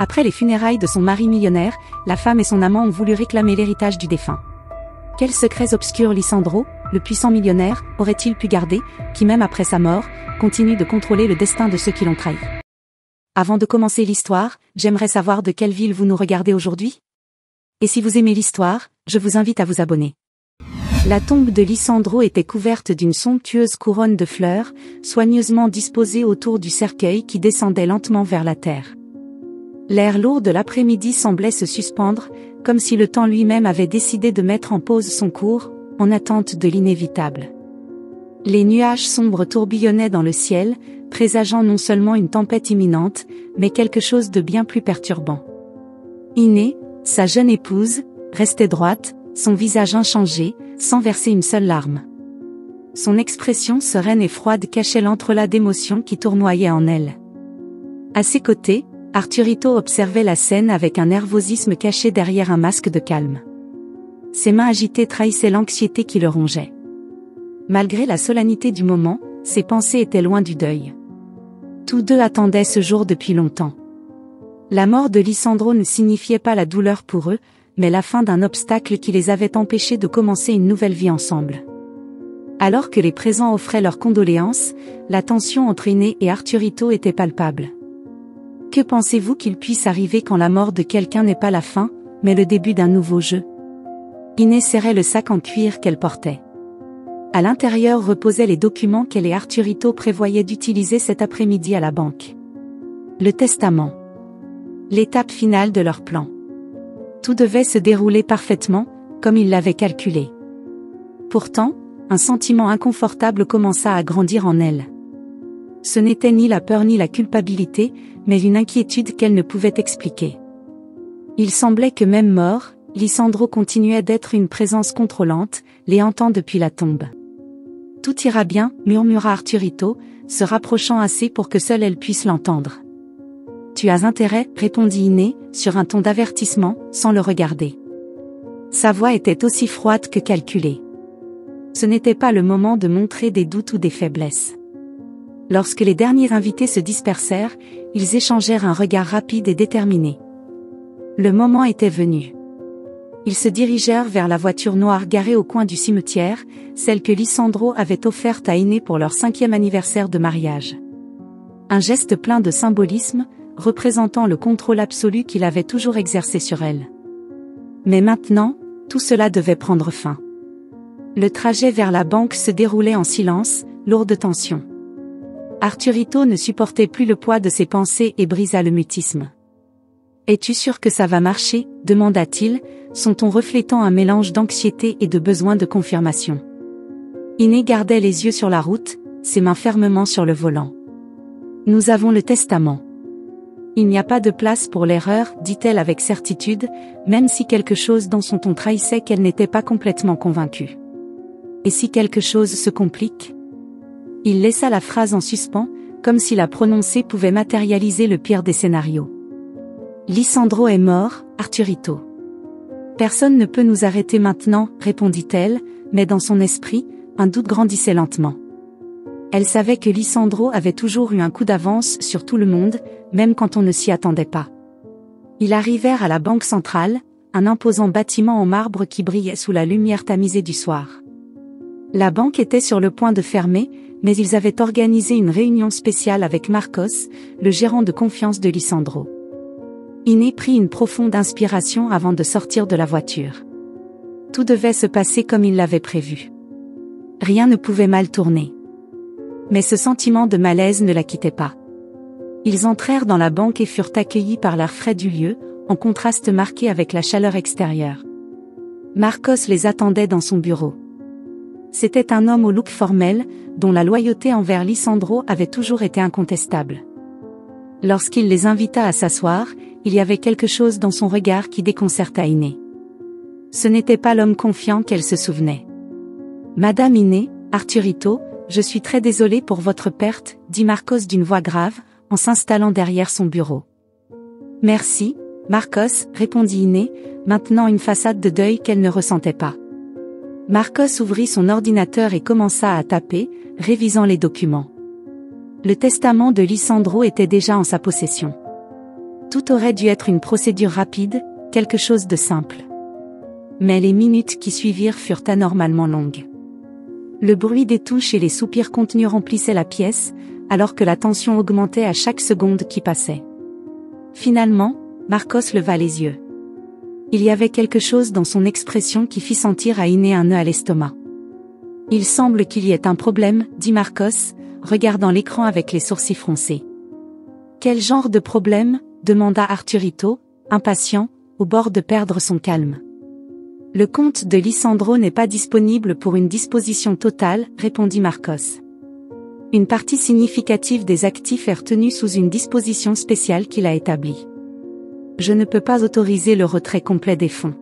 Après les funérailles de son mari millionnaire, la femme et son amant ont voulu réclamer l'héritage du défunt. Quels secrets obscurs Lisandro, le puissant millionnaire, aurait-il pu garder, qui même après sa mort, continue de contrôler le destin de ceux qui l'ont trahi? Avant de commencer l'histoire, j'aimerais savoir de quelle ville vous nous regardez aujourd'hui? Et si vous aimez l'histoire, je vous invite à vous abonner. La tombe de Lisandro était couverte d'une somptueuse couronne de fleurs, soigneusement disposée autour du cercueil qui descendait lentement vers la terre. L'air lourd de l'après-midi semblait se suspendre, comme si le temps lui-même avait décidé de mettre en pause son cours, en attente de l'inévitable. Les nuages sombres tourbillonnaient dans le ciel, présageant non seulement une tempête imminente, mais quelque chose de bien plus perturbant. Iné, sa jeune épouse, restait droite, son visage inchangé, sans verser une seule larme. Son expression sereine et froide cachait l'entrelac d'émotions qui tournoyaient en elle. À ses côtés, Arturito observait la scène avec un nervosisme caché derrière un masque de calme. Ses mains agitées trahissaient l'anxiété qui le rongeait. Malgré la solennité du moment, ses pensées étaient loin du deuil. Tous deux attendaient ce jour depuis longtemps. La mort de Lisandro ne signifiait pas la douleur pour eux, mais la fin d'un obstacle qui les avait empêchés de commencer une nouvelle vie ensemble. Alors que les présents offraient leurs condoléances, la tension entre Iné et Arturito était palpable. Que pensez-vous qu'il puisse arriver quand la mort de quelqu'un n'est pas la fin, mais le début d'un nouveau jeu? Iné serrait le sac en cuir qu'elle portait. À l'intérieur reposaient les documents qu'elle et Arturito prévoyaient d'utiliser cet après-midi à la banque. Le testament. L'étape finale de leur plan. Tout devait se dérouler parfaitement, comme ils l'avaient calculé. Pourtant, un sentiment inconfortable commença à grandir en elle. Ce n'était ni la peur ni la culpabilité, mais une inquiétude qu'elle ne pouvait expliquer. Il semblait que même mort, Lisandro continuait d'être une présence contrôlante, les hantant depuis la tombe. Tout ira bien, murmura Arturito, se rapprochant assez pour que seule elle puisse l'entendre. Tu as intérêt, répondit Iné, sur un ton d'avertissement, sans le regarder. Sa voix était aussi froide que calculée. Ce n'était pas le moment de montrer des doutes ou des faiblesses. Lorsque les derniers invités se dispersèrent, ils échangèrent un regard rapide et déterminé. Le moment était venu. Ils se dirigèrent vers la voiture noire garée au coin du cimetière, celle que Lisandro avait offerte à Iné pour leur 5e anniversaire de mariage. Un geste plein de symbolisme, représentant le contrôle absolu qu'il avait toujours exercé sur elle. Mais maintenant, tout cela devait prendre fin. Le trajet vers la banque se déroulait en silence, lourd de tension. Arturito ne supportait plus le poids de ses pensées et brisa le mutisme. « Es-tu sûr que ça va marcher ?» demanda-t-il, son ton reflétant un mélange d'anxiété et de besoin de confirmation. Iné gardait les yeux sur la route, ses mains fermement sur le volant. « Nous avons le testament. Il n'y a pas de place pour l'erreur, dit-elle avec certitude, même si quelque chose dans son ton trahissait qu'elle n'était pas complètement convaincue. Et si quelque chose se complique ? Il laissa la phrase en suspens, comme si la prononcer pouvait matérialiser le pire des scénarios. Lisandro est mort, Arturito. Personne ne peut nous arrêter maintenant, répondit-elle, mais dans son esprit, un doute grandissait lentement. Elle savait que Lisandro avait toujours eu un coup d'avance sur tout le monde, même quand on ne s'y attendait pas. Ils arrivèrent à la banque centrale, un imposant bâtiment en marbre qui brillait sous la lumière tamisée du soir. La banque était sur le point de fermer, mais ils avaient organisé une réunion spéciale avec Marcos, le gérant de confiance de Lisandro. Iné prit une profonde inspiration avant de sortir de la voiture. Tout devait se passer comme il l'avait prévu. Rien ne pouvait mal tourner. Mais ce sentiment de malaise ne la quittait pas. Ils entrèrent dans la banque et furent accueillis par l'air frais du lieu, en contraste marqué avec la chaleur extérieure. Marcos les attendait dans son bureau. C'était un homme au look formel, dont la loyauté envers Lisandro avait toujours été incontestable. Lorsqu'il les invita à s'asseoir, il y avait quelque chose dans son regard qui déconcerta Iné. Ce n'était pas l'homme confiant qu'elle se souvenait. « Madame Iné, Arturito, je suis très désolé pour votre perte, dit Marcos d'une voix grave, en s'installant derrière son bureau. « Merci, Marcos, répondit Iné, maintenant une façade de deuil qu'elle ne ressentait pas. Marcos ouvrit son ordinateur et commença à taper, révisant les documents. Le testament de Lisandro était déjà en sa possession. Tout aurait dû être une procédure rapide, quelque chose de simple. Mais les minutes qui suivirent furent anormalement longues. Le bruit des touches et les soupirs contenus remplissaient la pièce, alors que la tension augmentait à chaque seconde qui passait. Finalement, Marcos leva les yeux. Il y avait quelque chose dans son expression qui fit sentir à Iné un nœud à l'estomac. « Il semble qu'il y ait un problème, dit Marcos, regardant l'écran avec les sourcils froncés. « Quel genre de problème ?» demanda Arturito, impatient, au bord de perdre son calme. « Le compte de Lisandro n'est pas disponible pour une disposition totale, répondit Marcos. Une partie significative des actifs est retenue sous une disposition spéciale qu'il a établie. Je ne peux pas autoriser le retrait complet des fonds. »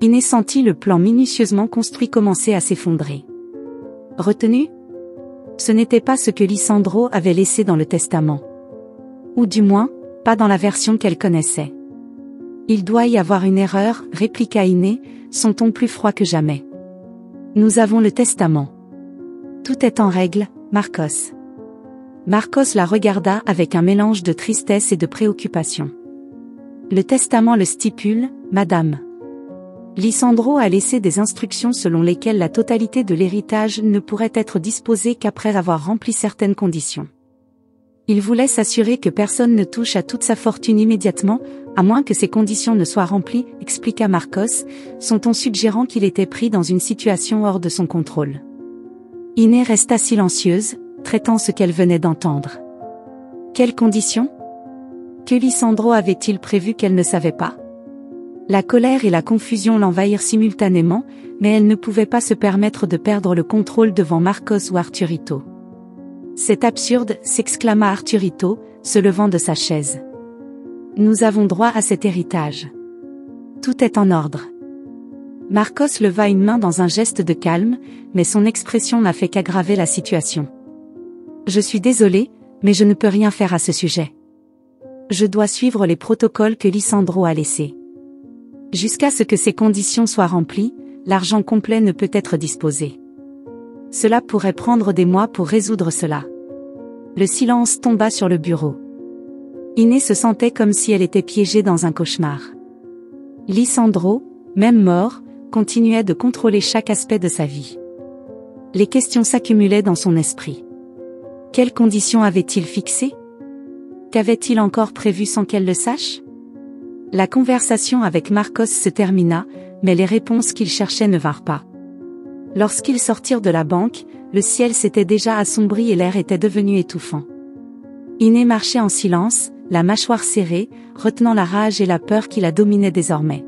Iné sentit le plan minutieusement construit commencer à s'effondrer. Retenu ? Ce n'était pas ce que Lisandro avait laissé dans le testament. Ou du moins, pas dans la version qu'elle connaissait. Il doit y avoir une erreur, répliqua Iné, son ton plus froid que jamais. Nous avons le testament. Tout est en règle, Marcos. Marcos la regarda avec un mélange de tristesse et de préoccupation. Le testament le stipule, madame. Lisandro a laissé des instructions selon lesquelles la totalité de l'héritage ne pourrait être disposée qu'après avoir rempli certaines conditions. Il voulait s'assurer que personne ne touche à toute sa fortune immédiatement, à moins que ces conditions ne soient remplies, expliqua Marcos, son ton suggérant qu'il était pris dans une situation hors de son contrôle. Iné resta silencieuse, traitant ce qu'elle venait d'entendre. Quelles conditions ? Que Lisandro avait-il prévu qu'elle ne savait pas ? La colère et la confusion l'envahirent simultanément, mais elle ne pouvait pas se permettre de perdre le contrôle devant Marcos ou Arturito. C'est absurde, s'exclama Arturito, se levant de sa chaise. Nous avons droit à cet héritage. Tout est en ordre. Marcos leva une main dans un geste de calme, mais son expression n'a fait qu'aggraver la situation. Je suis désolé, mais je ne peux rien faire à ce sujet. Je dois suivre les protocoles que Lisandro a laissés. Jusqu'à ce que ces conditions soient remplies, l'argent complet ne peut être disposé. Cela pourrait prendre des mois pour résoudre cela. Le silence tomba sur le bureau. Iné se sentait comme si elle était piégée dans un cauchemar. Lisandro, même mort, continuait de contrôler chaque aspect de sa vie. Les questions s'accumulaient dans son esprit. Quelles conditions avait-il fixées ? Qu'avait-il encore prévu sans qu'elle le sache ? La conversation avec Marcos se termina, mais les réponses qu'il cherchait ne vinrent pas. Lorsqu'ils sortirent de la banque, le ciel s'était déjà assombri et l'air était devenu étouffant. Iné marchait en silence, la mâchoire serrée, retenant la rage et la peur qui la dominaient désormais.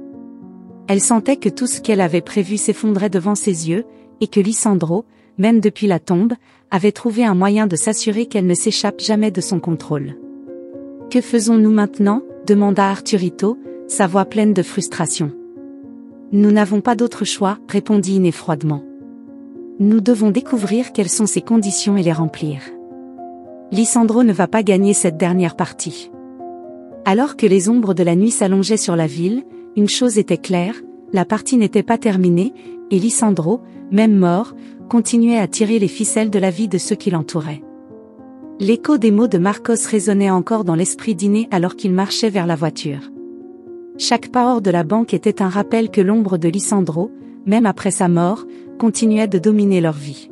Elle sentait que tout ce qu'elle avait prévu s'effondrait devant ses yeux, et que Lisandro, même depuis la tombe, avait trouvé un moyen de s'assurer qu'elle ne s'échappe jamais de son contrôle. « Que faisons-nous maintenant ?» demanda Arturito, sa voix pleine de frustration. « Nous n'avons pas d'autre choix, répondit Iné froidement. Nous devons découvrir quelles sont ces conditions et les remplir. Lisandro ne va pas gagner cette dernière partie. » Alors que les ombres de la nuit s'allongeaient sur la ville, une chose était claire, la partie n'était pas terminée, et Lisandro, même mort, continuait à tirer les ficelles de la vie de ceux qui l'entouraient. L'écho des mots de Marcos résonnait encore dans l'esprit d'Iné alors qu'il marchait vers la voiture. Chaque pas hors de la banque était un rappel que l'ombre de Lisandro, même après sa mort, continuait de dominer leur vie.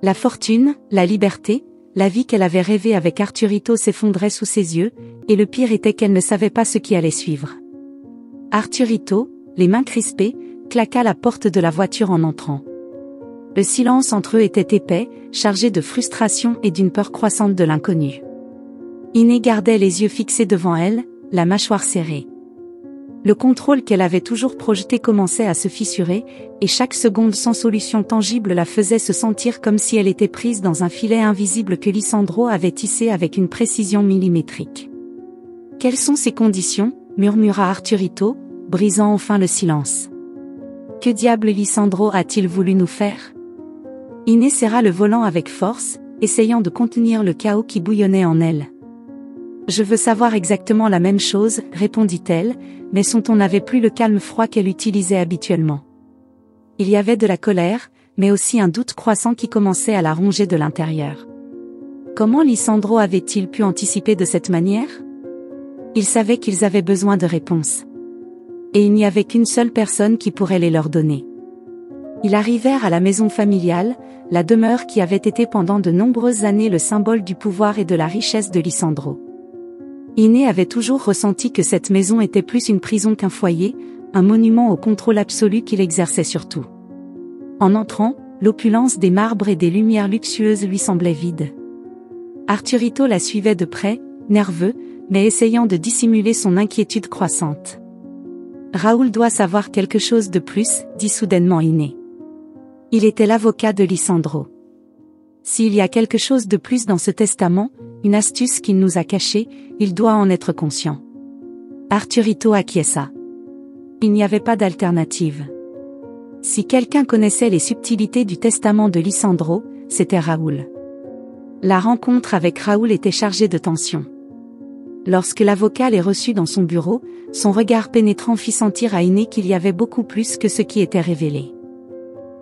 La fortune, la liberté, la vie qu'elle avait rêvée avec Arturito s'effondrait sous ses yeux, et le pire était qu'elle ne savait pas ce qui allait suivre. Arturito, les mains crispées, claqua la porte de la voiture en entrant. Le silence entre eux était épais, chargé de frustration et d'une peur croissante de l'inconnu. Iné gardait les yeux fixés devant elle, la mâchoire serrée. Le contrôle qu'elle avait toujours projeté commençait à se fissurer, et chaque seconde sans solution tangible la faisait se sentir comme si elle était prise dans un filet invisible que Lisandro avait tissé avec une précision millimétrique. « Quelles sont ces conditions ?» murmura Arturito, brisant enfin le silence. « Que diable Lisandro a-t-il voulu nous faire ?» Iné serra le volant avec force, essayant de contenir le chaos qui bouillonnait en elle. « Je veux savoir exactement la même chose, répondit-elle, mais son ton n'avait plus le calme froid qu'elle utilisait habituellement. Il y avait de la colère, mais aussi un doute croissant qui commençait à la ronger de l'intérieur. Comment Lisandro avait-il pu anticiper de cette manière ? Ils savaient qu'ils avaient besoin de réponses. Et il n'y avait qu'une seule personne qui pourrait les leur donner. Ils arrivèrent à la maison familiale, la demeure qui avait été pendant de nombreuses années le symbole du pouvoir et de la richesse de Lisandro. Iné avait toujours ressenti que cette maison était plus une prison qu'un foyer, un monument au contrôle absolu qu'il exerçait sur tout. En entrant, l'opulence des marbres et des lumières luxueuses lui semblait vide. Arturito la suivait de près, nerveux, mais essayant de dissimuler son inquiétude croissante. Raoul doit savoir quelque chose de plus, dit soudainement Iné. Il était l'avocat de Lisandro. S'il y a quelque chose de plus dans ce testament, une astuce qu'il nous a cachée, il doit en être conscient. Arturito acquiesça. Il n'y avait pas d'alternative. Si quelqu'un connaissait les subtilités du testament de Lisandro, c'était Raoul. La rencontre avec Raoul était chargée de tension. Lorsque l'avocat les reçut dans son bureau, son regard pénétrant fit sentir à Iné qu'il y avait beaucoup plus que ce qui était révélé.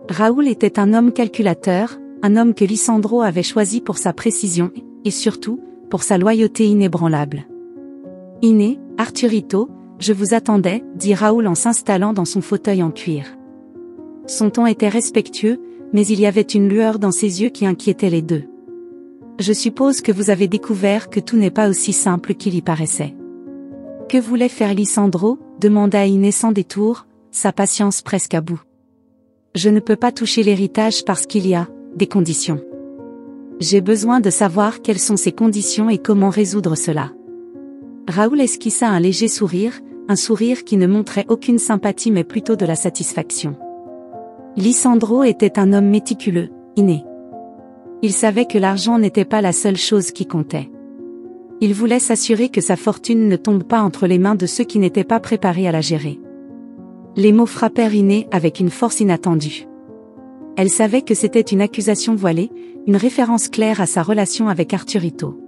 Raoul était un homme calculateur, un homme que Lisandro avait choisi pour sa précision, et surtout, pour sa loyauté inébranlable. Iné, Arturito, je vous attendais, dit Raoul en s'installant dans son fauteuil en cuir. Son ton était respectueux, mais il y avait une lueur dans ses yeux qui inquiétait les deux. Je suppose que vous avez découvert que tout n'est pas aussi simple qu'il y paraissait. Que voulait faire Lisandro, demanda Iné sans détour, sa patience presque à bout. Je ne peux pas toucher l'héritage parce qu'il y a des conditions. J'ai besoin de savoir quelles sont ces conditions et comment résoudre cela. Raoul esquissa un léger sourire, un sourire qui ne montrait aucune sympathie mais plutôt de la satisfaction. Lisandro était un homme méticuleux, Iné. Il savait que l'argent n'était pas la seule chose qui comptait. Il voulait s'assurer que sa fortune ne tombe pas entre les mains de ceux qui n'étaient pas préparés à la gérer. Les mots frappèrent Iné avec une force inattendue. Elle savait que c'était une accusation voilée, une référence claire à sa relation avec Arturito.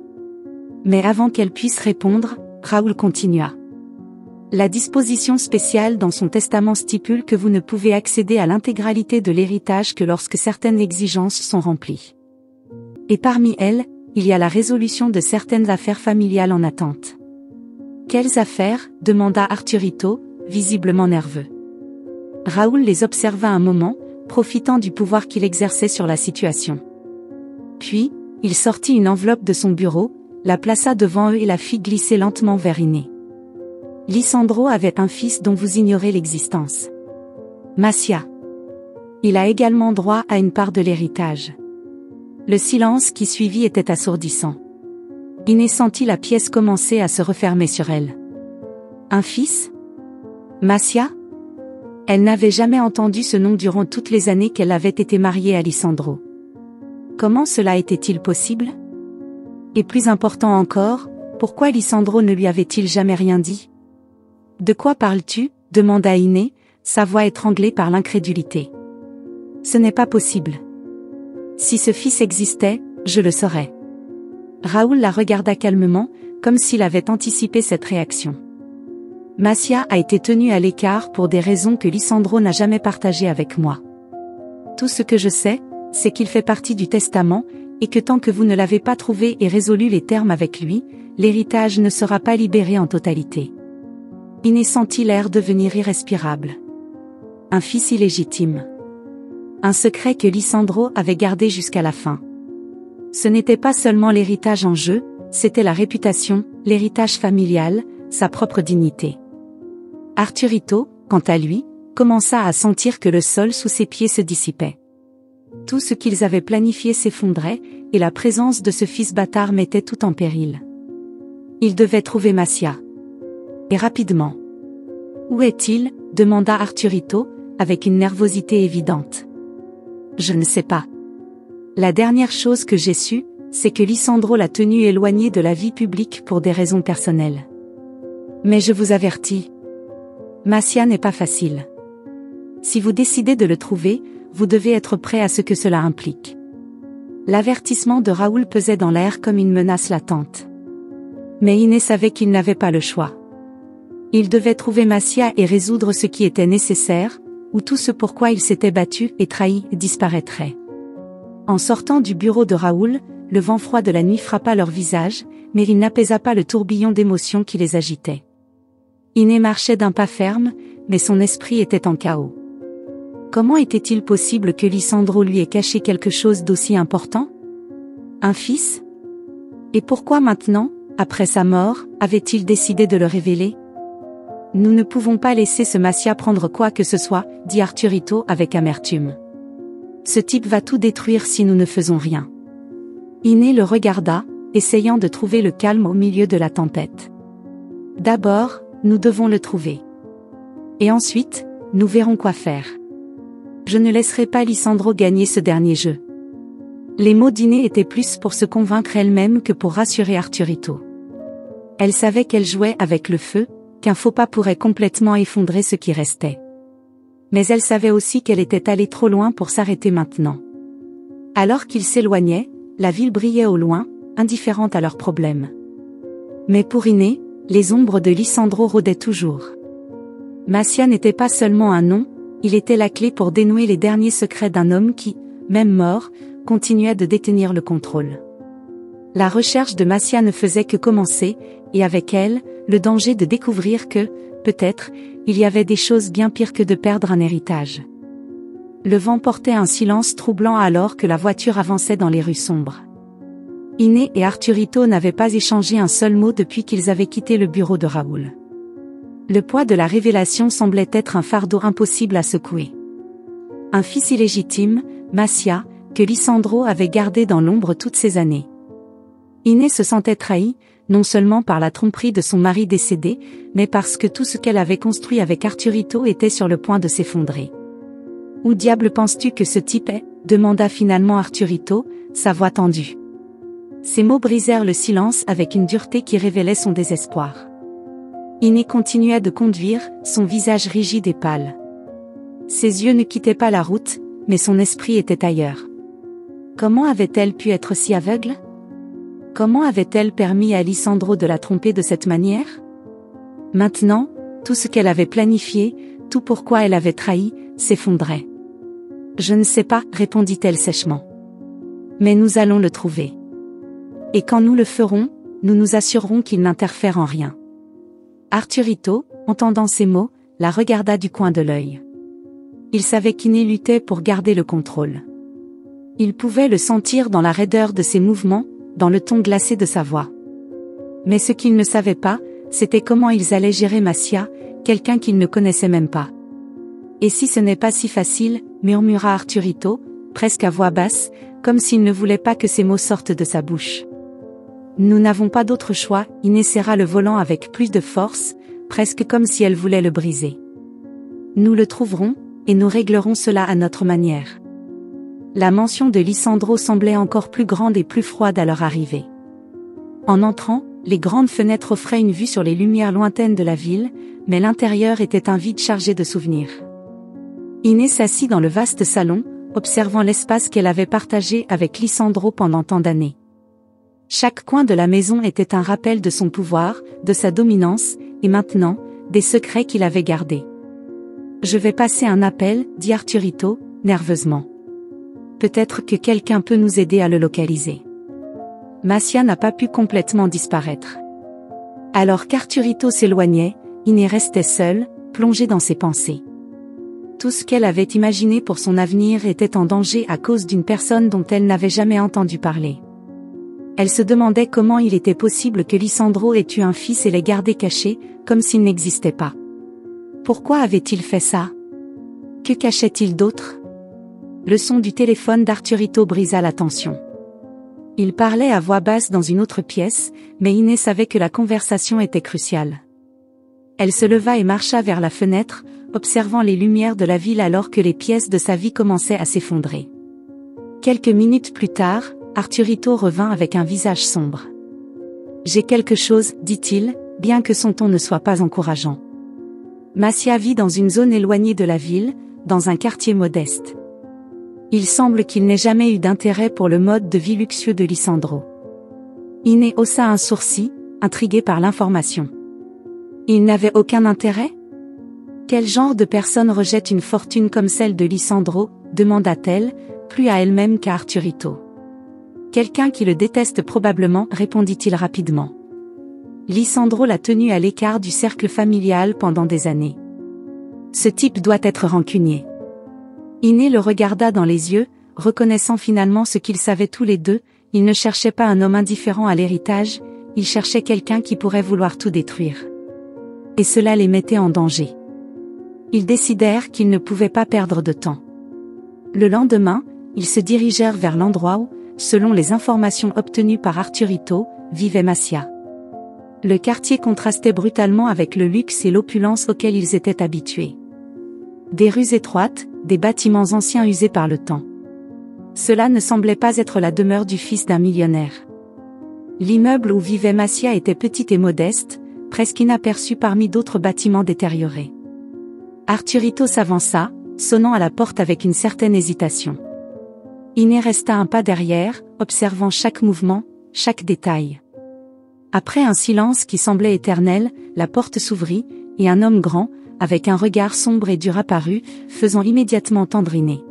Mais avant qu'elle puisse répondre, Raoul continua. La disposition spéciale dans son testament stipule que vous ne pouvez accéder à l'intégralité de l'héritage que lorsque certaines exigences sont remplies. Et parmi elles, il y a la résolution de certaines affaires familiales en attente. Quelles affaires ? Demanda Arturito, visiblement nerveux. Raoul les observa un moment, profitant du pouvoir qu'il exerçait sur la situation. Puis, il sortit une enveloppe de son bureau, la plaça devant eux et la fit glisser lentement vers Iné. Lisandro avait un fils dont vous ignorez l'existence. Macia. Il a également droit à une part de l'héritage. Le silence qui suivit était assourdissant. Iné sentit la pièce commencer à se refermer sur elle. Un fils ? Macia ? Elle n'avait jamais entendu ce nom durant toutes les années qu'elle avait été mariée à Lisandro. Comment cela était-il possible ? Et plus important encore, pourquoi Lisandro ne lui avait-il jamais rien dit ? De quoi parles-tu ? Demanda Iné, sa voix étranglée par l'incrédulité. Ce n'est pas possible. Si ce fils existait, je le saurais. Raoul la regarda calmement, comme s'il avait anticipé cette réaction. Macia a été tenue à l'écart pour des raisons que Lisandro n'a jamais partagées avec moi. Tout ce que je sais, c'est qu'il fait partie du testament, et que tant que vous ne l'avez pas trouvé et résolu les termes avec lui, l'héritage ne sera pas libéré en totalité. Iné sentit l'air devenir irrespirable. Un fils illégitime. Un secret que Lisandro avait gardé jusqu'à la fin. Ce n'était pas seulement l'héritage en jeu, c'était la réputation, l'héritage familial, sa propre dignité. Arturito, quant à lui, commença à sentir que le sol sous ses pieds se dissipait. Tout ce qu'ils avaient planifié s'effondrait, et la présence de ce fils bâtard mettait tout en péril. Il devait trouver Macia. Et rapidement. Où est-il ? Demanda Arturito, avec une nervosité évidente. Je ne sais pas. La dernière chose que j'ai su, c'est que Lisandro l'a tenu éloigné de la vie publique pour des raisons personnelles. Mais je vous avertis. Macia n'est pas facile. Si vous décidez de le trouver, vous devez être prêt à ce que cela implique. L'avertissement de Raoul pesait dans l'air comme une menace latente. Mais Iné savait qu'il n'avait pas le choix. Il devait trouver Macia et résoudre ce qui était nécessaire, ou tout ce pourquoi il s'était battu et trahi disparaîtrait. En sortant du bureau de Raoul, le vent froid de la nuit frappa leur visage, mais il n'apaisa pas le tourbillon d'émotions qui les agitait. Iné marchait d'un pas ferme, mais son esprit était en chaos. Comment était-il possible que Lisandro lui ait caché quelque chose d'aussi important? Un fils? Et pourquoi maintenant, après sa mort, avait-il décidé de le révéler? Nous ne pouvons pas laisser ce Massia prendre quoi que ce soit, dit Arturito avec amertume. Ce type va tout détruire si nous ne faisons rien. Iné le regarda, essayant de trouver le calme au milieu de la tempête. D'abord, nous devons le trouver. Et ensuite, nous verrons quoi faire. Je ne laisserai pas Lisandro gagner ce dernier jeu. Les mots d'Iné étaient plus pour se convaincre elle-même que pour rassurer Arturito. Elle savait qu'elle jouait avec le feu, qu'un faux pas pourrait complètement effondrer ce qui restait. Mais elle savait aussi qu'elle était allée trop loin pour s'arrêter maintenant. Alors qu'ils s'éloignaient, la ville brillait au loin, indifférente à leurs problèmes. Mais pour Iné, les ombres de Lisandro rôdaient toujours. Massia n'était pas seulement un nom, il était la clé pour dénouer les derniers secrets d'un homme qui, même mort, continuait de détenir le contrôle. La recherche de Massia ne faisait que commencer, et avec elle, le danger de découvrir que, peut-être, il y avait des choses bien pires que de perdre un héritage. Le vent portait un silence troublant alors que la voiture avançait dans les rues sombres. Iné et Arturito n'avaient pas échangé un seul mot depuis qu'ils avaient quitté le bureau de Raoul. Le poids de la révélation semblait être un fardeau impossible à secouer. Un fils illégitime, Massia, que Lisandro avait gardé dans l'ombre toutes ces années. Iné se sentait trahie, non seulement par la tromperie de son mari décédé, mais parce que tout ce qu'elle avait construit avec Arturito était sur le point de s'effondrer. « Où diable penses-tu que ce type est ?» demanda finalement Arturito, sa voix tendue. Ces mots brisèrent le silence avec une dureté qui révélait son désespoir. Iné continua de conduire, son visage rigide et pâle. Ses yeux ne quittaient pas la route, mais son esprit était ailleurs. Comment avait-elle pu être si aveugle? Comment avait-elle permis à Lisandro de la tromper de cette manière? Maintenant, tout ce qu'elle avait planifié, tout pourquoi elle avait trahi, s'effondrait. Je ne sais pas, répondit-elle sèchement. Mais nous allons le trouver. Et quand nous le ferons, nous nous assurerons qu'il n'interfère en rien. Arturito, entendant ces mots, la regarda du coin de l'œil. Il savait qu'Iné luttait pour garder le contrôle. Il pouvait le sentir dans la raideur de ses mouvements, dans le ton glacé de sa voix. Mais ce qu'il ne savait pas, c'était comment ils allaient gérer Massia, quelqu'un qu'ils ne connaissaient même pas. Et si ce n'est pas si facile, murmura Arturito, presque à voix basse, comme s'il ne voulait pas que ces mots sortent de sa bouche. Nous n'avons pas d'autre choix, Iné serra le volant avec plus de force, presque comme si elle voulait le briser. Nous le trouverons, et nous réglerons cela à notre manière. La mention de Lisandro semblait encore plus grande et plus froide à leur arrivée. En entrant, les grandes fenêtres offraient une vue sur les lumières lointaines de la ville, mais l'intérieur était un vide chargé de souvenirs. Iné s'assit dans le vaste salon, observant l'espace qu'elle avait partagé avec Lisandro pendant tant d'années. Chaque coin de la maison était un rappel de son pouvoir, de sa dominance, et maintenant, des secrets qu'il avait gardés. « Je vais passer un appel, dit Arturito, nerveusement. Peut-être que quelqu'un peut nous aider à le localiser. » Massia n'a pas pu complètement disparaître. Alors qu'Arturito s'éloignait, Iné restait seule, plongée dans ses pensées. Tout ce qu'elle avait imaginé pour son avenir était en danger à cause d'une personne dont elle n'avait jamais entendu parler. Elle se demandait comment il était possible que Lisandro ait eu un fils et l'ait gardé caché, comme s'il n'existait pas. Pourquoi avait-il fait ça? Que cachait-il d'autre? Le son du téléphone d'Arturito brisa la tension. Il parlait à voix basse dans une autre pièce, mais Iné savait que la conversation était cruciale. Elle se leva et marcha vers la fenêtre, observant les lumières de la ville alors que les pièces de sa vie commençaient à s'effondrer. Quelques minutes plus tard, Arturito revint avec un visage sombre. « J'ai quelque chose, dit-il, bien que son ton ne soit pas encourageant. Massia vit dans une zone éloignée de la ville, dans un quartier modeste. Il semble qu'il n'ait jamais eu d'intérêt pour le mode de vie luxueux de Lisandro. » Iné haussa un sourcil, intrigué par l'information. « Il n'avait aucun intérêt? Quel genre de personne rejette une fortune comme celle de Lisandro, demanda-t-elle, plus à elle-même qu'à Arturito. Quelqu'un qui le déteste probablement, répondit-il rapidement. Lisandro l'a tenu à l'écart du cercle familial pendant des années. Ce type doit être rancunier. Iné le regarda dans les yeux, reconnaissant finalement ce qu'ils savaient tous les deux, il ne cherchait pas un homme indifférent à l'héritage, il cherchait quelqu'un qui pourrait vouloir tout détruire. Et cela les mettait en danger. Ils décidèrent qu'ils ne pouvaient pas perdre de temps. Le lendemain, ils se dirigèrent vers l'endroit où, selon les informations obtenues par Arturito, vivait Massia. Le quartier contrastait brutalement avec le luxe et l'opulence auxquels ils étaient habitués. Des rues étroites, des bâtiments anciens usés par le temps. Cela ne semblait pas être la demeure du fils d'un millionnaire. L'immeuble où vivait Massia était petit et modeste, presque inaperçu parmi d'autres bâtiments détériorés. Arturito s'avança, sonnant à la porte avec une certaine hésitation. Iné resta un pas derrière, observant chaque mouvement, chaque détail. Après un silence qui semblait éternel, la porte s'ouvrit, et un homme grand, avec un regard sombre et dur apparut, faisant immédiatement entendre Iné.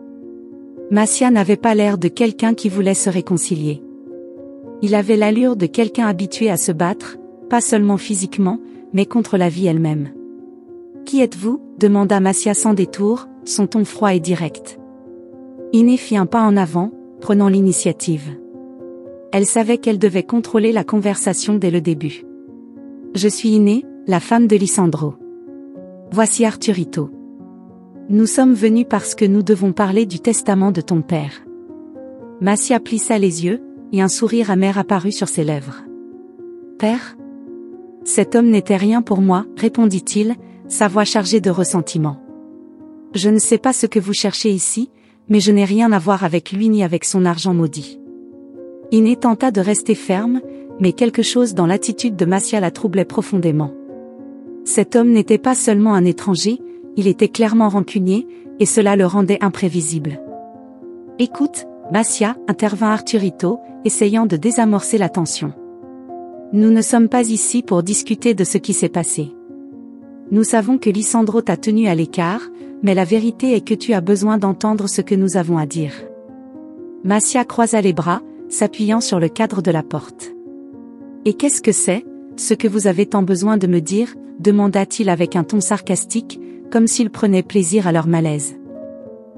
Massia n'avait pas l'air de quelqu'un qui voulait se réconcilier. Il avait l'allure de quelqu'un habitué à se battre, pas seulement physiquement, mais contre la vie elle-même. « Qui êtes-vous » demanda Massia sans détour, son ton froid et direct. Iné fit un pas en avant, prenant l'initiative. Elle savait qu'elle devait contrôler la conversation dès le début. « Je suis Iné, la femme de Lisandro. Voici Arturito. Nous sommes venus parce que nous devons parler du testament de ton père. » Massia plissa les yeux, et un sourire amer apparut sur ses lèvres. « Père ? Cet homme n'était rien pour moi, répondit-il, sa voix chargée de ressentiment. Je ne sais pas ce que vous cherchez ici, mais je n'ai rien à voir avec lui ni avec son argent maudit. Iné tenta de rester ferme, mais quelque chose dans l'attitude de Massia la troublait profondément. Cet homme n'était pas seulement un étranger, il était clairement rancunier, et cela le rendait imprévisible. Écoute, Massia, intervint Arturito, essayant de désamorcer la tension. Nous ne sommes pas ici pour discuter de ce qui s'est passé. Nous savons que Lisandro t'a tenu à l'écart, mais la vérité est que tu as besoin d'entendre ce que nous avons à dire. Massia croisa les bras, s'appuyant sur le cadre de la porte. Et qu'est-ce que c'est, ce que vous avez tant besoin de me dire, demanda-t-il avec un ton sarcastique, comme s'il prenait plaisir à leur malaise.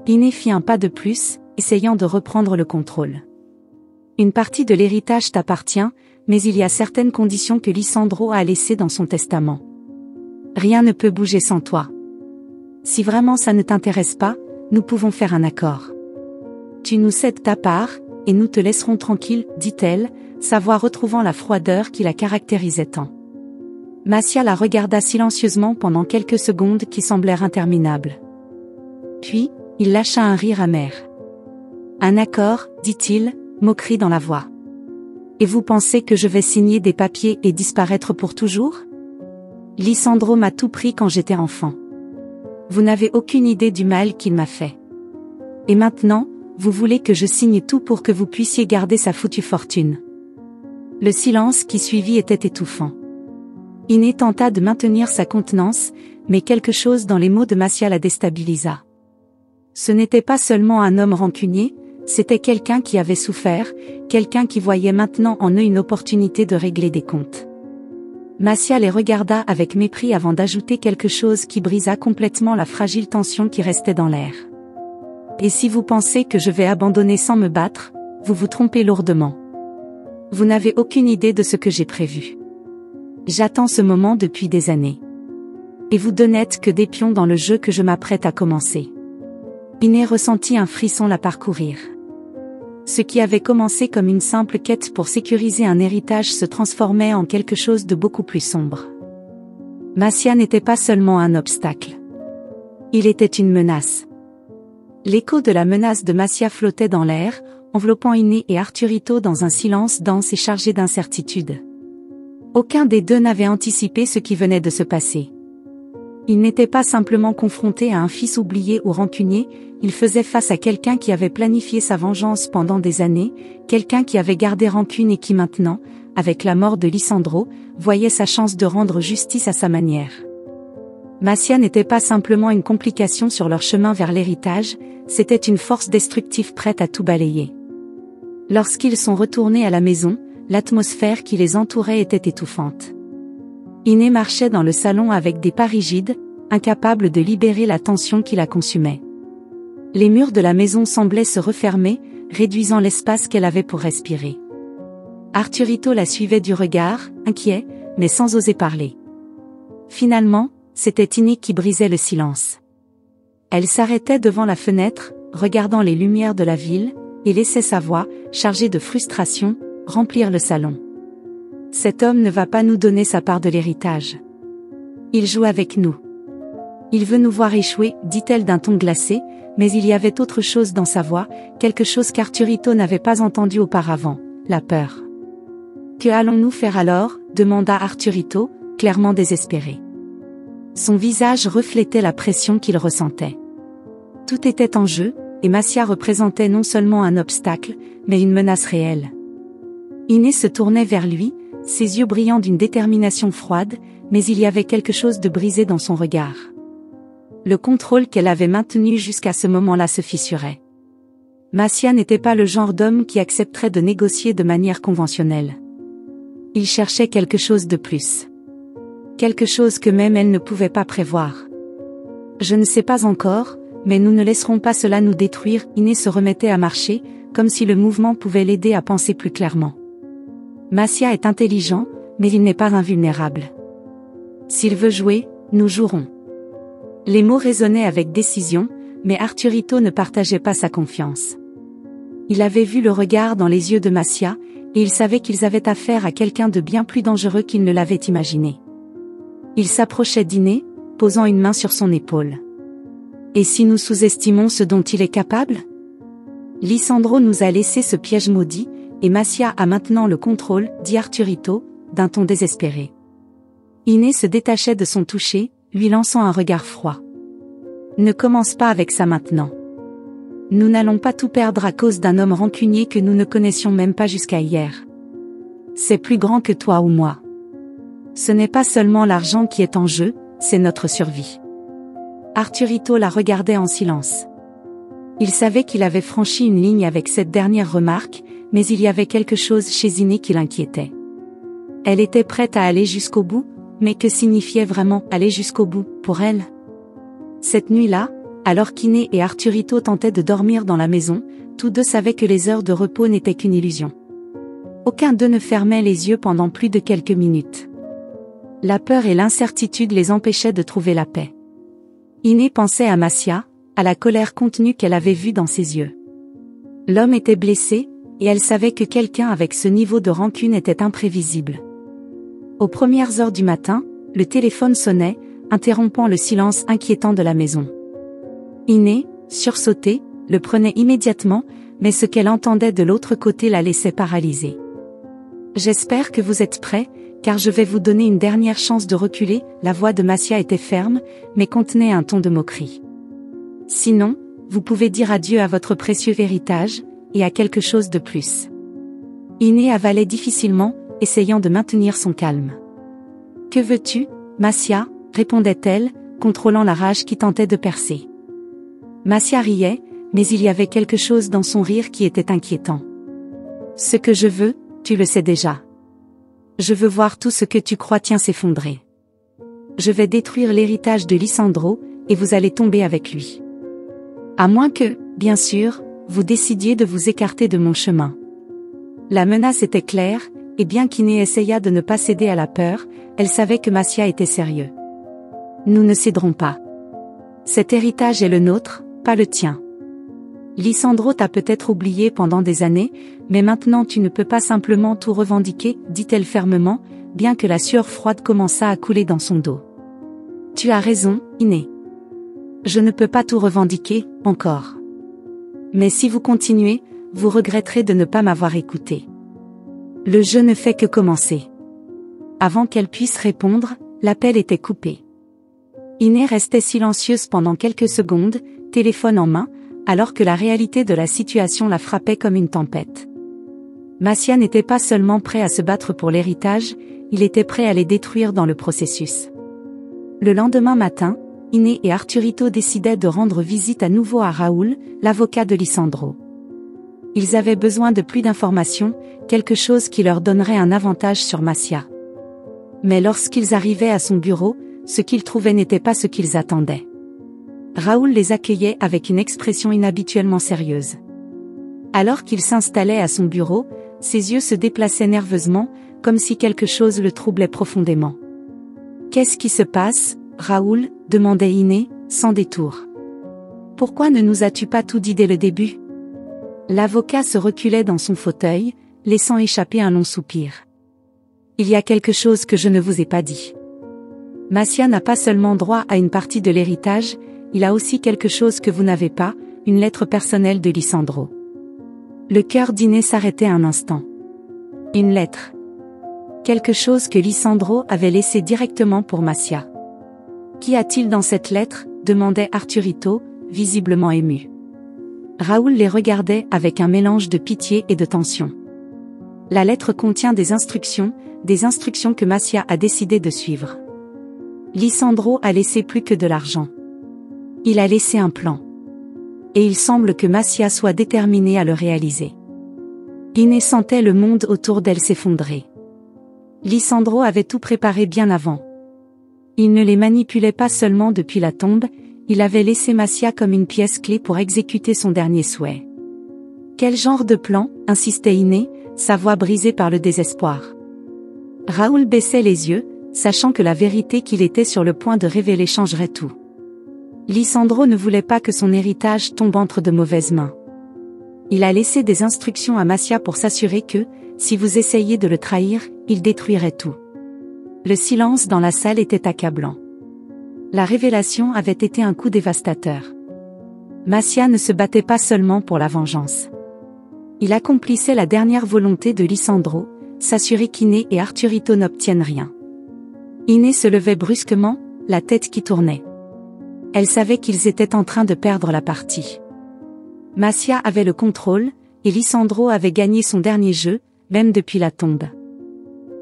Iné fit un pas de plus, essayant de reprendre le contrôle. Une partie de l'héritage t'appartient, mais il y a certaines conditions que Lisandro a laissées dans son testament. Rien ne peut bouger sans toi. Si vraiment ça ne t'intéresse pas, nous pouvons faire un accord. Tu nous cèdes ta part, et nous te laisserons tranquille, dit-elle, sa voix retrouvant la froideur qui la caractérisait tant. Massia la regarda silencieusement pendant quelques secondes qui semblèrent interminables. Puis, il lâcha un rire amer. Un accord, dit-il, moquerie dans la voix. Et vous pensez que je vais signer des papiers et disparaître pour toujours ? Lisandro m'a tout pris quand j'étais enfant. Vous n'avez aucune idée du mal qu'il m'a fait. Et maintenant, vous voulez que je signe tout pour que vous puissiez garder sa foutue fortune. Le silence qui suivit était étouffant. Iné tenta de maintenir sa contenance, mais quelque chose dans les mots de Massia la déstabilisa. Ce n'était pas seulement un homme rancunier, c'était quelqu'un qui avait souffert, quelqu'un qui voyait maintenant en eux une opportunité de régler des comptes. Massia les regarda avec mépris avant d'ajouter quelque chose qui brisa complètement la fragile tension qui restait dans l'air. Et si vous pensez que je vais abandonner sans me battre, vous vous trompez lourdement. Vous n'avez aucune idée de ce que j'ai prévu. J'attends ce moment depuis des années. Et vous n'êtes que des pions dans le jeu que je m'apprête à commencer. Iné ressentit un frisson la parcourir. Ce qui avait commencé comme une simple quête pour sécuriser un héritage se transformait en quelque chose de beaucoup plus sombre. Massia n'était pas seulement un obstacle. Il était une menace. L'écho de la menace de Massia flottait dans l'air, enveloppant Iné et Arturito dans un silence dense et chargé d'incertitude. Aucun des deux n'avait anticipé ce qui venait de se passer. Il n'était pas simplement confronté à un fils oublié ou rancunier, il faisait face à quelqu'un qui avait planifié sa vengeance pendant des années, quelqu'un qui avait gardé rancune et qui maintenant, avec la mort de Lisandro, voyait sa chance de rendre justice à sa manière. Massia n'était pas simplement une complication sur leur chemin vers l'héritage, c'était une force destructive prête à tout balayer. Lorsqu'ils sont retournés à la maison, l'atmosphère qui les entourait était étouffante. Iné marchait dans le salon avec des pas rigides, incapable de libérer la tension qui la consumait. Les murs de la maison semblaient se refermer, réduisant l'espace qu'elle avait pour respirer. Arturito la suivait du regard, inquiet, mais sans oser parler. Finalement, c'était Iné qui brisait le silence. Elle s'arrêtait devant la fenêtre, regardant les lumières de la ville, et laissait sa voix, chargée de frustration, remplir le salon. Cet homme ne va pas nous donner sa part de l'héritage. Il joue avec nous. Il veut nous voir échouer, dit-elle d'un ton glacé, mais il y avait autre chose dans sa voix, quelque chose qu'Arturito n'avait pas entendu auparavant, la peur. Que allons-nous faire alors? Demanda Arturito, clairement désespéré. Son visage reflétait la pression qu'il ressentait. Tout était en jeu, et Massia représentait non seulement un obstacle, mais une menace réelle. Iné se tournait vers lui, ses yeux brillant d'une détermination froide, mais il y avait quelque chose de brisé dans son regard. Le contrôle qu'elle avait maintenu jusqu'à ce moment-là se fissurait. Massia n'était pas le genre d'homme qui accepterait de négocier de manière conventionnelle. Il cherchait quelque chose de plus. Quelque chose que même elle ne pouvait pas prévoir. Je ne sais pas encore, mais nous ne laisserons pas cela nous détruire. Iné se remettait à marcher, comme si le mouvement pouvait l'aider à penser plus clairement. Massia est intelligent, mais il n'est pas invulnérable. S'il veut jouer, nous jouerons. Les mots résonnaient avec décision, mais Arturito ne partageait pas sa confiance. Il avait vu le regard dans les yeux de Massia, et il savait qu'ils avaient affaire à quelqu'un de bien plus dangereux qu'il ne l'avait imaginé. Il s'approchait d'Iné, posant une main sur son épaule. Et si nous sous-estimons ce dont il est capable? Lisandro nous a laissé ce piège maudit, et Massia a maintenant le contrôle, dit Arturito, d'un ton désespéré. Iné se détachait de son toucher, lui lançant un regard froid. Ne commence pas avec ça maintenant. Nous n'allons pas tout perdre à cause d'un homme rancunier que nous ne connaissions même pas jusqu'à hier. C'est plus grand que toi ou moi. Ce n'est pas seulement l'argent qui est en jeu, c'est notre survie. Arturito la regardait en silence. Il savait qu'il avait franchi une ligne avec cette dernière remarque, mais il y avait quelque chose chez Iné qui l'inquiétait. Elle était prête à aller jusqu'au bout, mais que signifiait vraiment aller jusqu'au bout pour elle? Cette nuit-là, alors qu'Iné et Arturito tentaient de dormir dans la maison, tous deux savaient que les heures de repos n'étaient qu'une illusion. Aucun d'eux ne fermait les yeux pendant plus de quelques minutes. La peur et l'incertitude les empêchaient de trouver la paix. Iné pensait à Massia, à la colère contenue qu'elle avait vue dans ses yeux. L'homme était blessé, et elle savait que quelqu'un avec ce niveau de rancune était imprévisible. Aux premières heures du matin, le téléphone sonnait, interrompant le silence inquiétant de la maison. Iné, sursautée, le prenait immédiatement, mais ce qu'elle entendait de l'autre côté la laissait paralysée. « J'espère que vous êtes prêts, car je vais vous donner une dernière chance de reculer. » La voix de Massia était ferme, mais contenait un ton de moquerie. « Sinon, vous pouvez dire adieu à votre précieux héritage, et à quelque chose de plus. » Iné avalait difficilement, essayant de maintenir son calme. « Que veux-tu, Massia ?» répondait-elle, contrôlant la rage qui tentait de percer. Massia riait, mais il y avait quelque chose dans son rire qui était inquiétant. « Ce que je veux, tu le sais déjà. Je veux voir tout ce que tu crois tient s'effondrer. Je vais détruire l'héritage de Lisandro, et vous allez tomber avec lui. À moins que, bien sûr, vous décidiez de vous écarter de mon chemin. » La menace était claire, et bien qu'Iné essaya de ne pas céder à la peur, elle savait que Massia était sérieux. « Nous ne céderons pas. Cet héritage est le nôtre, pas le tien. Lisandro t'a peut-être oublié pendant des années, mais maintenant tu ne peux pas simplement tout revendiquer, dit-elle fermement, bien que la sueur froide commençât à couler dans son dos. Tu as raison, Iné. Je ne peux pas tout revendiquer, encore. Mais si vous continuez, vous regretterez de ne pas m'avoir écouté. Le jeu ne fait que commencer. » Avant qu'elle puisse répondre, l'appel était coupé. Iné restait silencieuse pendant quelques secondes, téléphone en main, alors que la réalité de la situation la frappait comme une tempête. Massia n'était pas seulement prêt à se battre pour l'héritage, il était prêt à les détruire dans le processus. Le lendemain matin, Iné et Arturito décidaient de rendre visite à nouveau à Raoul, l'avocat de Lisandro. Ils avaient besoin de plus d'informations, quelque chose qui leur donnerait un avantage sur Massia. Mais lorsqu'ils arrivaient à son bureau, ce qu'ils trouvaient n'était pas ce qu'ils attendaient. Raoul les accueillait avec une expression inhabituellement sérieuse. Alors qu'il s'installait à son bureau, ses yeux se déplaçaient nerveusement, comme si quelque chose le troublait profondément. « Qu'est-ce qui se passe, Raoul ?» demandait Iné, sans détour. « Pourquoi ne nous as-tu pas tout dit dès le début ?» L'avocat se reculait dans son fauteuil, laissant échapper un long soupir. « Il y a quelque chose que je ne vous ai pas dit. Massia n'a pas seulement droit à une partie de l'héritage, il a aussi quelque chose que vous n'avez pas, une lettre personnelle de Lisandro. » Le cœur d'Iné s'arrêtait un instant. Une lettre. Quelque chose que Lisandro avait laissé directement pour Massia. Qu'y a-t-il dans cette lettre ? Demandait Arturito, visiblement ému. Raoul les regardait avec un mélange de pitié et de tension. La lettre contient des instructions que Massia a décidé de suivre. Lisandro a laissé plus que de l'argent. Il a laissé un plan. Et il semble que Massia soit déterminé à le réaliser. Iné sentait le monde autour d'elle s'effondrer. Lisandro avait tout préparé bien avant. Il ne les manipulait pas seulement depuis la tombe, il avait laissé Massia comme une pièce clé pour exécuter son dernier souhait. Quel genre de plan ? Insistait Iné, sa voix brisée par le désespoir. Raoul baissait les yeux, sachant que la vérité qu'il était sur le point de révéler changerait tout. Lisandro ne voulait pas que son héritage tombe entre de mauvaises mains. Il a laissé des instructions à Massia pour s'assurer que, si vous essayiez de le trahir, il détruirait tout. Le silence dans la salle était accablant. La révélation avait été un coup dévastateur. Massia ne se battait pas seulement pour la vengeance. Il accomplissait la dernière volonté de Lisandro, s'assurer qu'Iné et Arturito n'obtiennent rien. Iné se levait brusquement, la tête qui tournait. Elle savait qu'ils étaient en train de perdre la partie. Massia avait le contrôle, et Lisandro avait gagné son dernier jeu, même depuis la tombe.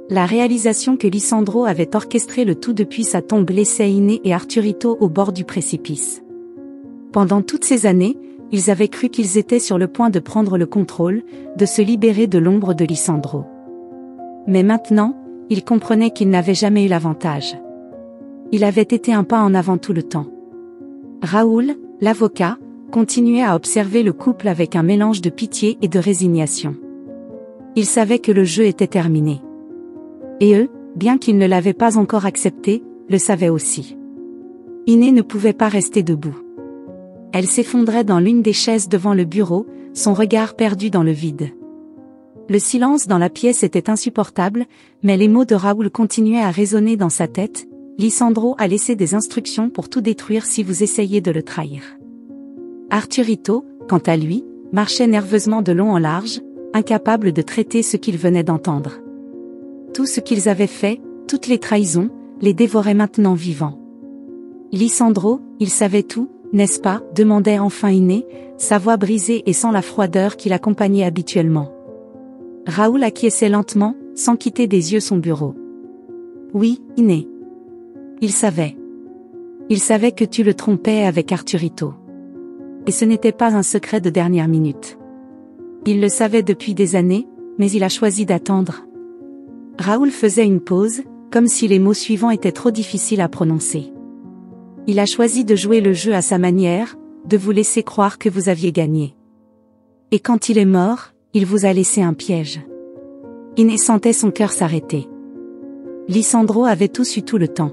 La réalisation que Lisandro avait orchestré le tout depuis sa tombe laissait Iné et Arturito au bord du précipice. Pendant toutes ces années, ils avaient cru qu'ils étaient sur le point de prendre le contrôle, de se libérer de l'ombre de Lisandro. Mais maintenant, ils comprenaient qu'ils n'avaient jamais eu l'avantage. Il avait été un pas en avant tout le temps. Raoul, l'avocat, continuait à observer le couple avec un mélange de pitié et de résignation. Il savait que le jeu était terminé. Et eux, bien qu'ils ne l'avaient pas encore accepté, le savaient aussi. Iné ne pouvait pas rester debout. Elle s'effondrait dans l'une des chaises devant le bureau, son regard perdu dans le vide. Le silence dans la pièce était insupportable, mais les mots de Raoul continuaient à résonner dans sa tête. Lisandro a laissé des instructions pour tout détruire si vous essayez de le trahir. Arturito, quant à lui, marchait nerveusement de long en large, incapable de traiter ce qu'il venait d'entendre. Tout ce qu'ils avaient fait, toutes les trahisons, les dévoraient maintenant vivants. Lisandro, il savait tout, n'est-ce pas ? Demandait enfin Iné, sa voix brisée et sans la froideur qui l'accompagnait habituellement. Raoul acquiesçait lentement, sans quitter des yeux son bureau. Oui, Iné. Il savait. Il savait que tu le trompais avec Arturito. Et ce n'était pas un secret de dernière minute. Il le savait depuis des années, mais il a choisi d'attendre. Raoul faisait une pause, comme si les mots suivants étaient trop difficiles à prononcer. Il a choisi de jouer le jeu à sa manière, de vous laisser croire que vous aviez gagné. Et quand il est mort, il vous a laissé un piège. Iné sentait son cœur s'arrêter. Lisandro avait tout su tout le temps.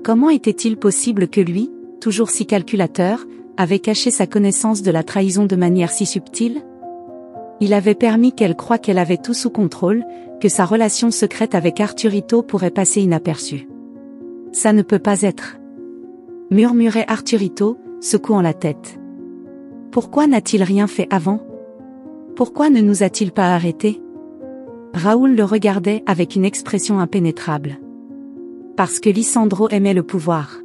Comment était-il possible que lui, toujours si calculateur, avait caché sa connaissance de la trahison de manière si subtile ? Il avait permis qu'elle croie qu'elle avait tout sous contrôle, que sa relation secrète avec Arturito pourrait passer inaperçue. Ça ne peut pas être. Murmurait Arturito, secouant la tête. Pourquoi n'a-t-il rien fait avant ? Pourquoi ne nous a-t-il pas arrêtés ? Raoul le regardait avec une expression impénétrable. Parce que Lisandro aimait le pouvoir.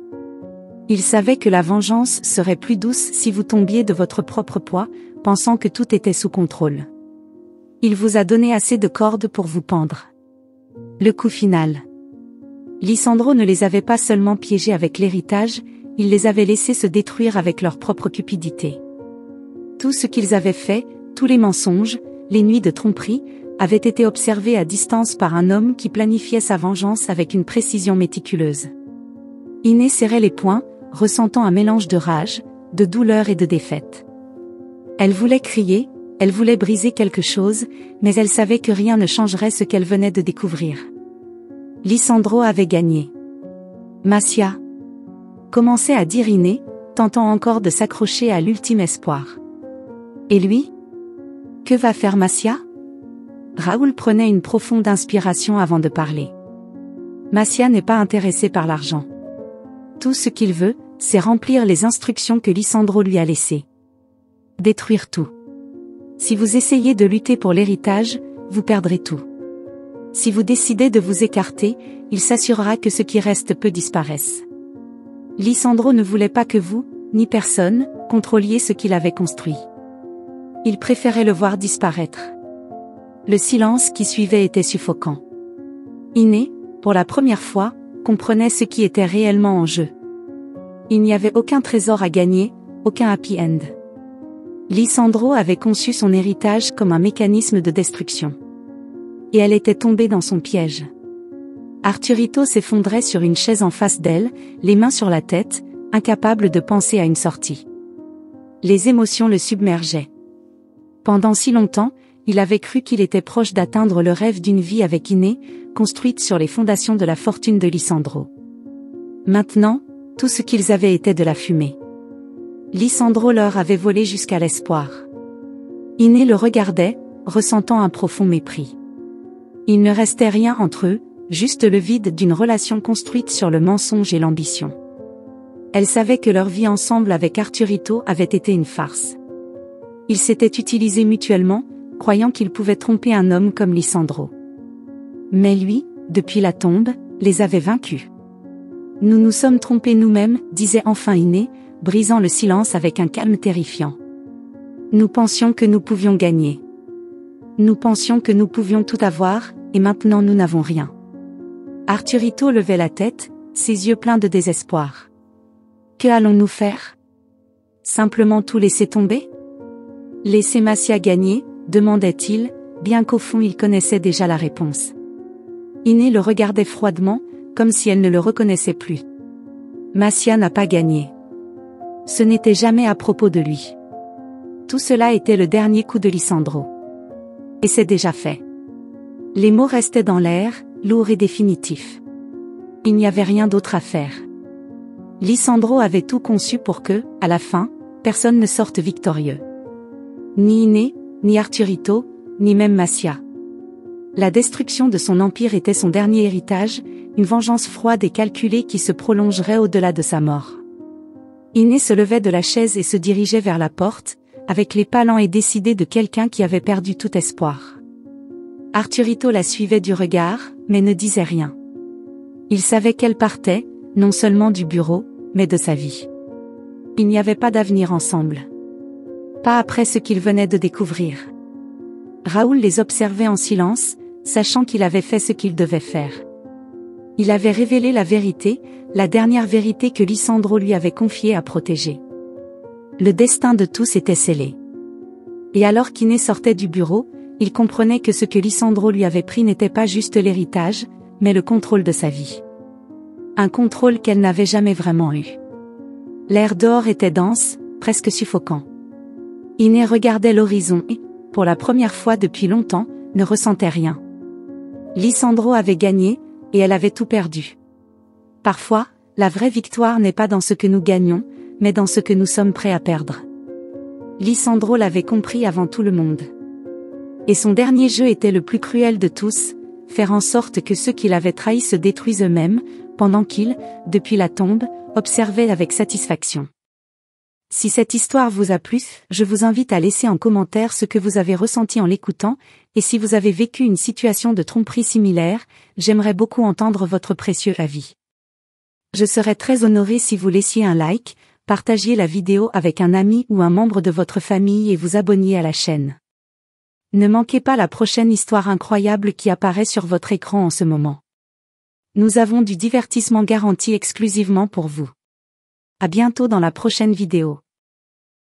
Il savait que la vengeance serait plus douce si vous tombiez de votre propre poids, pensant que tout était sous contrôle. Il vous a donné assez de cordes pour vous pendre. Le coup final. Lisandro ne les avait pas seulement piégés avec l'héritage, il les avait laissés se détruire avec leur propre cupidité. Tout ce qu'ils avaient fait, tous les mensonges, les nuits de tromperie, avaient été observés à distance par un homme qui planifiait sa vengeance avec une précision méticuleuse. Iné serrait les poings, ressentant un mélange de rage, de douleur et de défaite. Elle voulait crier, elle voulait briser quelque chose, mais elle savait que rien ne changerait ce qu'elle venait de découvrir. Lisandro avait gagné. Massia, commençait à dire Iné, tentant encore de s'accrocher à l'ultime espoir. Et lui? Que va faire Massia? Raoul prenait une profonde inspiration avant de parler. Massia n'est pas intéressé par l'argent. Tout ce qu'il veut, c'est remplir les instructions que Lisandro lui a laissées. Détruire tout. Si vous essayez de lutter pour l'héritage, vous perdrez tout. Si vous décidez de vous écarter, il s'assurera que ce qui reste peu disparaisse. Lisandro ne voulait pas que vous, ni personne, contrôliez ce qu'il avait construit. Il préférait le voir disparaître. Le silence qui suivait était suffocant. Iné, pour la première fois, comprenait ce qui était réellement en jeu. Il n'y avait aucun trésor à gagner, aucun happy end. Lisandro avait conçu son héritage comme un mécanisme de destruction. Et elle était tombée dans son piège. Arturito s'effondrait sur une chaise en face d'elle, les mains sur la tête, incapable de penser à une sortie. Les émotions le submergeaient. Pendant si longtemps, il avait cru qu'il était proche d'atteindre le rêve d'une vie avec Iné, construite sur les fondations de la fortune de Lisandro. Maintenant, tout ce qu'ils avaient était de la fumée. Lisandro leur avait volé jusqu'à l'espoir. Iné le regardait, ressentant un profond mépris. Il ne restait rien entre eux, juste le vide d'une relation construite sur le mensonge et l'ambition. Elle savait que leur vie ensemble avec Arturito avait été une farce. Ils s'étaient utilisés mutuellement, croyant qu'ils pouvaient tromper un homme comme Lisandro. Mais lui, depuis la tombe, les avait vaincus. Nous nous sommes trompés nous-mêmes, disait enfin Iné, brisant le silence avec un calme terrifiant. Nous pensions que nous pouvions gagner. Nous pensions que nous pouvions tout avoir, et maintenant nous n'avons rien. Arturito levait la tête, ses yeux pleins de désespoir. Que allons-nous faire? Simplement tout laisser tomber? Laisser Massia gagner, demandait-il, bien qu'au fond il connaissait déjà la réponse. Iné le regardait froidement, comme si elle ne le reconnaissait plus. Massia n'a pas gagné. Ce n'était jamais à propos de lui. Tout cela était le dernier coup de Lisandro. Et c'est déjà fait. Les mots restaient dans l'air, lourds et définitifs. Il n'y avait rien d'autre à faire. Lisandro avait tout conçu pour que, à la fin, personne ne sorte victorieux. Ni Iné, ni Arturito, ni même Massia. La destruction de son empire était son dernier héritage, une vengeance froide et calculée qui se prolongerait au-delà de sa mort. Iné se levait de la chaise et se dirigeait vers la porte, avec les pas lents et décidés de quelqu'un qui avait perdu tout espoir. Arturito la suivait du regard, mais ne disait rien. Il savait qu'elle partait, non seulement du bureau, mais de sa vie. Il n'y avait pas d'avenir ensemble. Pas après ce qu'ils venaient de découvrir. Raoul les observait en silence, sachant qu'il avait fait ce qu'il devait faire. Il avait révélé la vérité, la dernière vérité que Lisandro lui avait confiée à protéger. Le destin de tous était scellé. Et alors qu'Iné sortait du bureau, il comprenait que ce que Lisandro lui avait pris n'était pas juste l'héritage, mais le contrôle de sa vie. Un contrôle qu'elle n'avait jamais vraiment eu. L'air dehors était dense, presque suffocant. Iné regardait l'horizon et, pour la première fois depuis longtemps, ne ressentait rien. Lisandro avait gagné, et elle avait tout perdu. Parfois, la vraie victoire n'est pas dans ce que nous gagnons, mais dans ce que nous sommes prêts à perdre. Lisandro l'avait compris avant tout le monde. Et son dernier jeu était le plus cruel de tous, faire en sorte que ceux qui l'avaient trahi se détruisent eux-mêmes, pendant qu'il, depuis la tombe, observait avec satisfaction. Si cette histoire vous a plu, je vous invite à laisser en commentaire ce que vous avez ressenti en l'écoutant, et si vous avez vécu une situation de tromperie similaire, j'aimerais beaucoup entendre votre précieux avis. Je serais très honoré si vous laissiez un like, partagiez la vidéo avec un ami ou un membre de votre famille et vous abonniez à la chaîne. Ne manquez pas la prochaine histoire incroyable qui apparaît sur votre écran en ce moment. Nous avons du divertissement garanti exclusivement pour vous. À bientôt dans la prochaine vidéo.